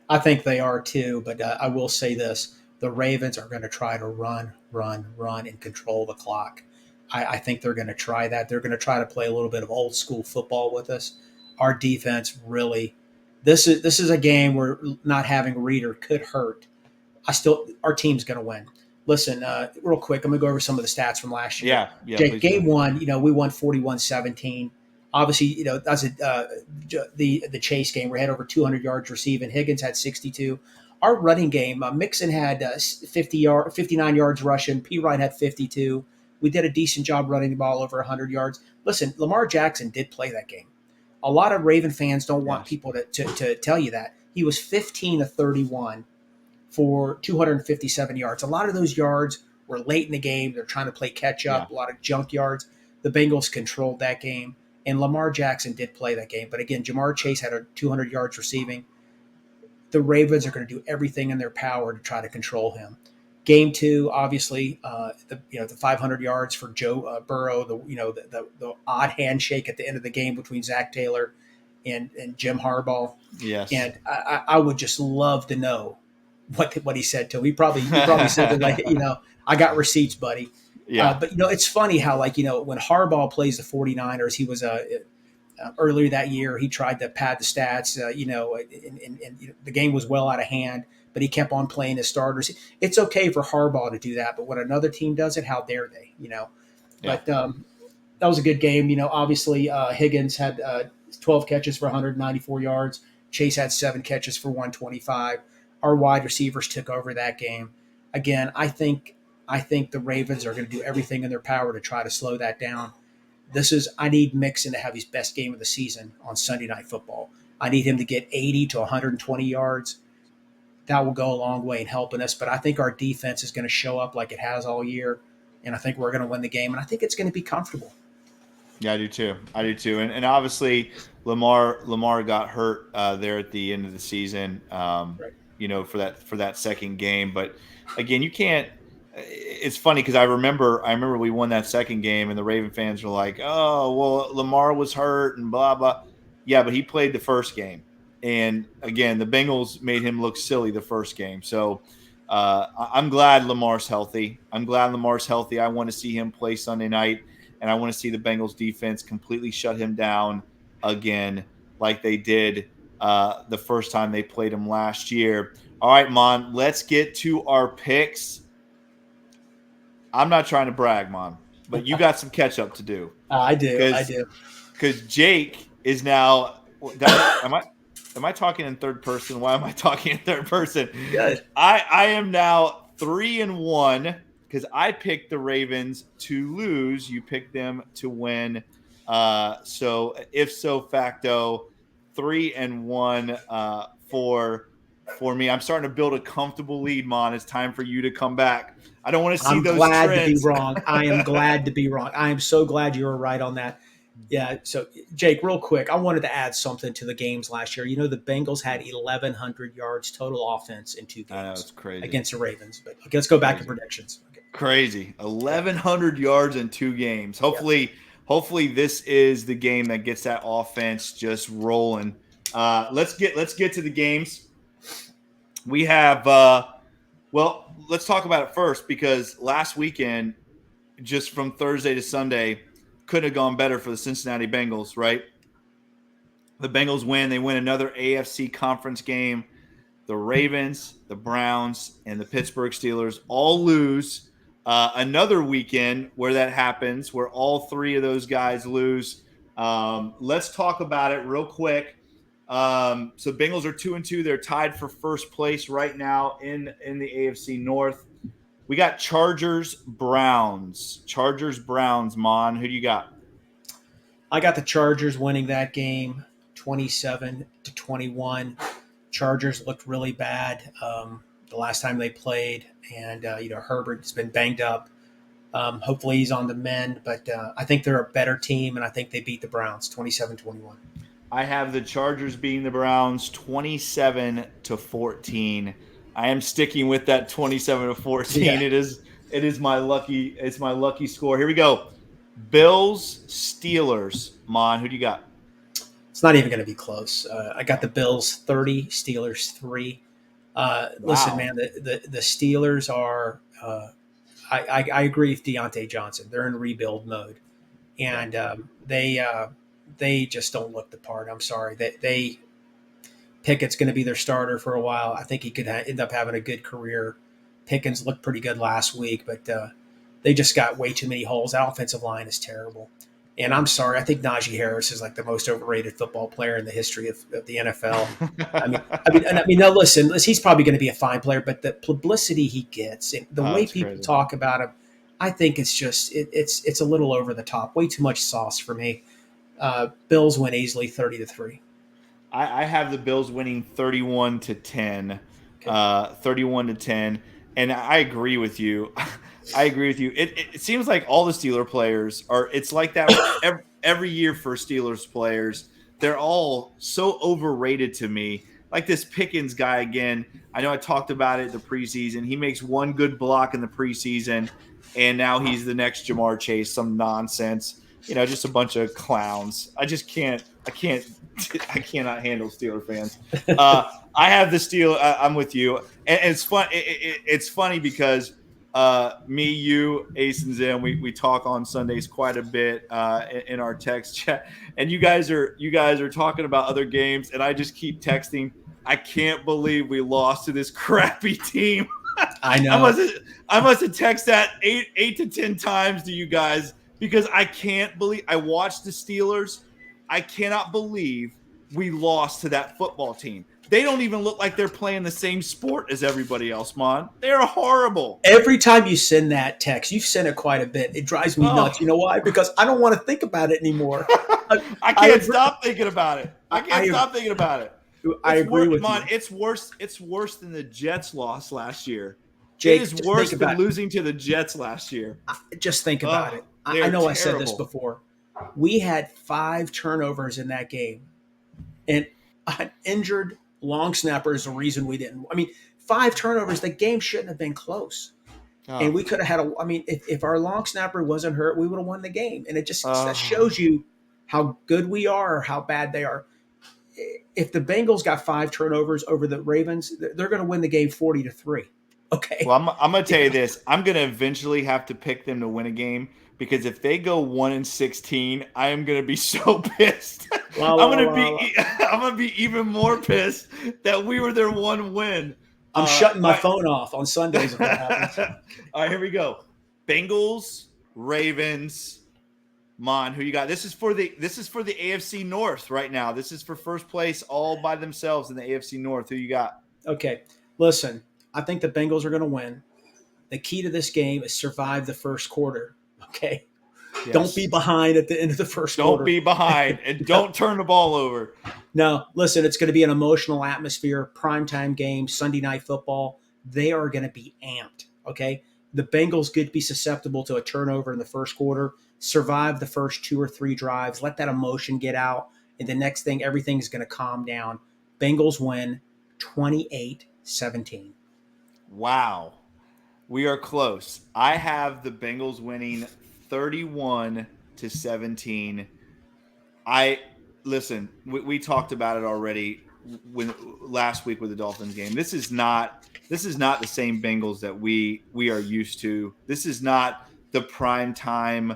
I think they are too, but I will say this. The Ravens are going to try to run, and control the clock. I think they're going to try that. They're going to try to play a little bit of old school football with us. Our defense really this is a game where not having Reader could hurt. Our team's going to win. Listen, real quick, I'm going to go over some of the stats from last year. Yeah. Game 1, we won 41-17. Obviously, that's the Chase game. We had over 200 yards receiving. Higgins had 62. Our running game, Mixon had 59 yards rushing. P. Ryan had 52. We did a decent job running the ball over 100 yards. Listen, Lamar Jackson did play that game. A lot of Raven fans don't want people to tell you that. He was 15 of 31 for 257 yards. A lot of those yards were late in the game. They're trying to play catch up, a lot of junk yards. The Bengals controlled that game, and Lamar Jackson did play that game. But again, Jamar Chase had 200 yards receiving. the Ravens are going to do everything in their power to try to control him. Game 2, obviously, the 500 yards for Joe Burrow, the odd handshake at the end of the game between Zach Taylor and Jim Harbaugh. Yes. And I would just love to know what he said to him. He probably said like, I got receipts, buddy. Yeah. But it's funny how when Harbaugh plays the 49ers, he was earlier that year, he tried to pad the stats, and the game was well out of hand, but he kept on playing his starters. It's okay for Harbaugh to do that, but when another team does it, how dare they, Yeah. But that was a good game. Obviously Higgins had 12 catches for 194 yards. Chase had 7 catches for 125. Our wide receivers took over that game. Again, I think the Ravens are going to do everything in their power to try to slow that down. I need Mixon to have his best game of the season on Sunday Night Football. I need him to get 80 to 120 yards. That will go a long way in helping us. But I think our defense is going to show up like it has all year, and I think we're going to win the game, and I think it's going to be comfortable. Yeah, I do too. And obviously Lamar got hurt there at the end of the season, right. For that second game. But again, you can't. It's funny because I remember we won that second game, and the Raven fans were like, "Oh, well, Lamar was hurt and blah blah." Yeah, but he played the first game, and again, the Bengals made him look silly the first game. So I'm glad Lamar's healthy. I want to see him play Sunday night, and I want to see the Bengals defense completely shut him down again, like they did the first time they played him last year. All right, Mon, let's get to our picks. I'm not trying to brag, Mom, but you got some catch up to do. I do. Because Jake is now. Am I talking in third person? Why am I talking in third person? Good. I am now 3-1 because I picked the Ravens to lose. You picked them to win. So if so facto, 3-1 for me. I'm starting to build a comfortable lead, Mon. It's time for you to come back. I don't want to see those trends. I'm glad to be wrong. I am glad to be wrong. I am so glad you were right on that. Yeah. So, Jake, real quick, I wanted to add something to the games last year. The Bengals had 1,100 yards total offense in 2 games. I know, it's crazy. Against the Ravens. But okay, let's go back to predictions. Okay. Crazy. 1,100 yards in 2 games. Hopefully this is the game that gets that offense just rolling. Let's get to the games. We have let's talk about it first because last weekend, just from Thursday to Sunday, couldn't have gone better for the Cincinnati Bengals, right? The Bengals win. They win another AFC conference game. The Ravens, the Browns, and the Pittsburgh Steelers all lose. Another weekend where that happens, where all 3 of those guys lose. Let's talk about it real quick. So Bengals are 2-2. They're tied for first place right now in the AFC North. We got Chargers, Browns, Mon. Who do you got? I got the Chargers winning that game 27-21. Chargers looked really bad the last time they played, and Herbert's been banged up. Hopefully he's on the mend, but I think they're a better team, and I think they beat the Browns 27-21. I have the Chargers beating the Browns 27-14. I am sticking with that 27-14. Yeah. It is my lucky score. Here we go. Bills, Steelers. Mon, who do you got? It's not even going to be close. I got the Bills 30, Steelers 3. Listen, man, the Steelers are. I agree with Deontay Johnson. They're in rebuild mode, and they just don't look the part. I'm sorry. Pickett's going to be their starter for a while. I think he could end up having a good career. Pickens looked pretty good last week, but they just got way too many holes. That offensive line is terrible. And I'm sorry, I think Najee Harris is like the most overrated football player in the history of the NFL. I mean, no, listen, he's probably going to be a fine player, but the publicity he gets, and the way people crazy. talk about him, I think it's just it's a little over the top. Way too much sauce for me. Bills win easily, 30-3. I have the Bills winning 31-10, 31-10, and I agree with you. It seems like all the Steeler players are. It's like that every year for Steelers players. They're all so overrated to me. like this Pickens guy again. I know I talked about it the preseason. He makes one good block in the preseason, and now he's the next Jamar Chase, some nonsense. Just a bunch of clowns. I cannot handle Steeler fans. I have the Steel. I'm with you, and it's fun. It's funny because me, you, Ace, and Zim, we talk on Sundays quite a bit in our text chat, and you guys are talking about other games, and I just keep texting. I can't believe we lost to this crappy team. I know. I must have texted that eight to 10 times to you guys because I can't believe I watched the Steelers. I cannot believe we lost to that football team. They don't even look like they're playing the same sport as everybody else, Mon. They're horrible. Every time you send that text, you've sent it quite a bit. It drives me nuts. You know why? Because I don't want to think about it anymore. I can't stop thinking about it. I can't stop thinking about it. I agree with Mon, you. it's worse than the Jets loss last year. Jake, it is worse than losing to the Jets last year. Just think about it. I know terrible. I said this before. We had 5 turnovers in that game. And an injured long snapper is the reason we didn't. 5 turnovers, the game shouldn't have been close. And we could have had if our long snapper wasn't hurt, we would have won the game. And it just that shows you how good we are or how bad they are. If the Bengals got 5 turnovers over the Ravens, they're going to win the game 40-3. Okay. Well, I'm going to tell you this. I'm going to eventually have to pick them to win a game because if they go 1-16, I am going to be so pissed. I'm going to be even more pissed that we were their one win. I'm shutting my phone off on Sundays if that happens. All right, here we go. Bengals, Ravens. Mon, who you got? This is for the AFC North right now. This is for first place all by themselves in the AFC North. Who you got? Okay. Listen, I think the Bengals are going to win. The key to this game is survive the first quarter. Okay. Yes. Don't be behind at the end of the first quarter. Don't be behind and don't turn the ball over. No, listen, it's going to be an emotional atmosphere, primetime game, Sunday night football. They are going to be amped. Okay. The Bengals could be susceptible to a turnover in the first quarter. Survive the first 2 or 3 drives. Let that emotion get out. And the next thing, everything's going to calm down. Bengals win 28-17. Wow. We are close. I have the Bengals winning 31-17. Listen, we talked about it already last week with the Dolphins game. This is not the same Bengals that we are used to. This is not the prime time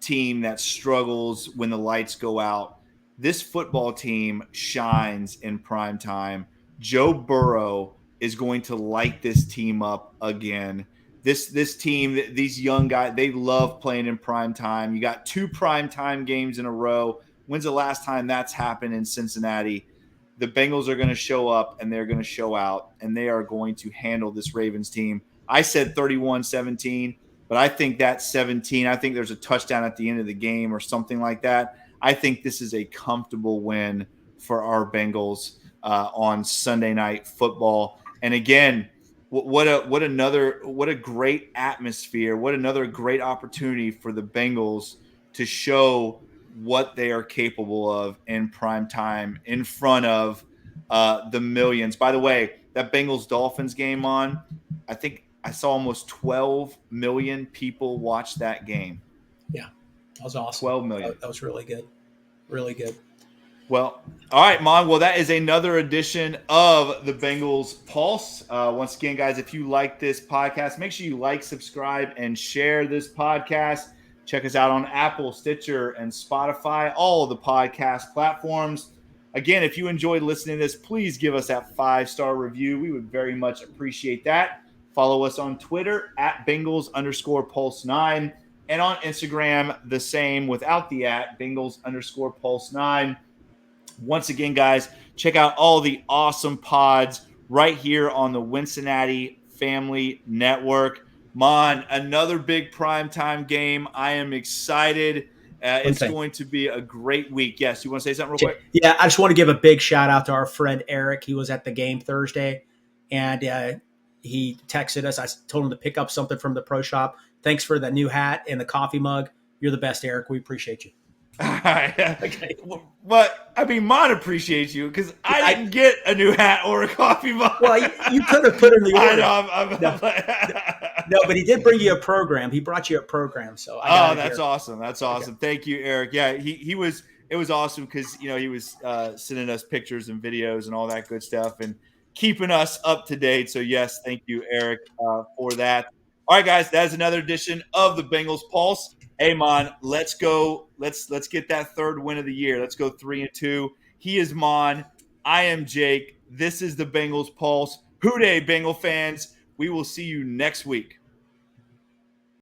team that struggles when the lights go out. This football team shines in prime time. Joe Burrow is going to light this team up again. This team, these young guys, they love playing in prime time. You got 2 prime time games in a row. When's the last time that's happened in Cincinnati? The Bengals are going to show up and they're going to show out and they are going to handle this Ravens team. I said 31-17. But I think that's 17. I think there's a touchdown at the end of the game or something like that. I think this is a comfortable win for our Bengals on Sunday Night Football. And again, what a great atmosphere. What another great opportunity for the Bengals to show what they are capable of in prime time in front of the millions. By the way, that Bengals-Dolphins game on, I think I saw almost 12 million people watch that game. Yeah, that was awesome. 12 million. That was really good. Really good. Well, all right, Mon. Well, that is another edition of the Bengals Pulse. Once again, guys, if you like this podcast, make sure you like, subscribe, and share this podcast. Check us out on Apple, Stitcher, and Spotify, all of the podcast platforms. Again, if you enjoyed listening to this, please give us that 5-star review. We would very much appreciate that. Follow us on Twitter at Bengals_Pulse9 and on Instagram, the same without the at Bengals_Pulse9. Once again, guys, check out all the awesome pods right here on the Wincinnati Family Network. Mon, another big primetime game. I am excited. It's going to be a great week. Yes, you want to say something real quick? Yeah, I just want to give a big shout out to our friend Eric. He was at the game Thursday, and he texted us. I told him to pick up something from the pro shop. Thanks for the new hat and the coffee mug. You're the best, Eric. We appreciate you. Okay. But I mean, Mon appreciates you because I didn't get a new hat or a coffee mug. Well, you could have put in the order. I know. No, but he did bring you a program. He brought you a program, so I got that's awesome. That's awesome. Okay. Thank you, Eric. Yeah, he was. It was awesome because he was sending us pictures and videos and all that good stuff and keeping us up to date. So yes, thank you, Eric, for that. All right, guys, that is another edition of the Bengals Pulse. Hey, Mon, let's go. Let's get that third win of the year. Let's go 3-2. He is Mon. I am Jake. This is the Bengals Pulse. Hoo day, Bengal fans. We will see you next week.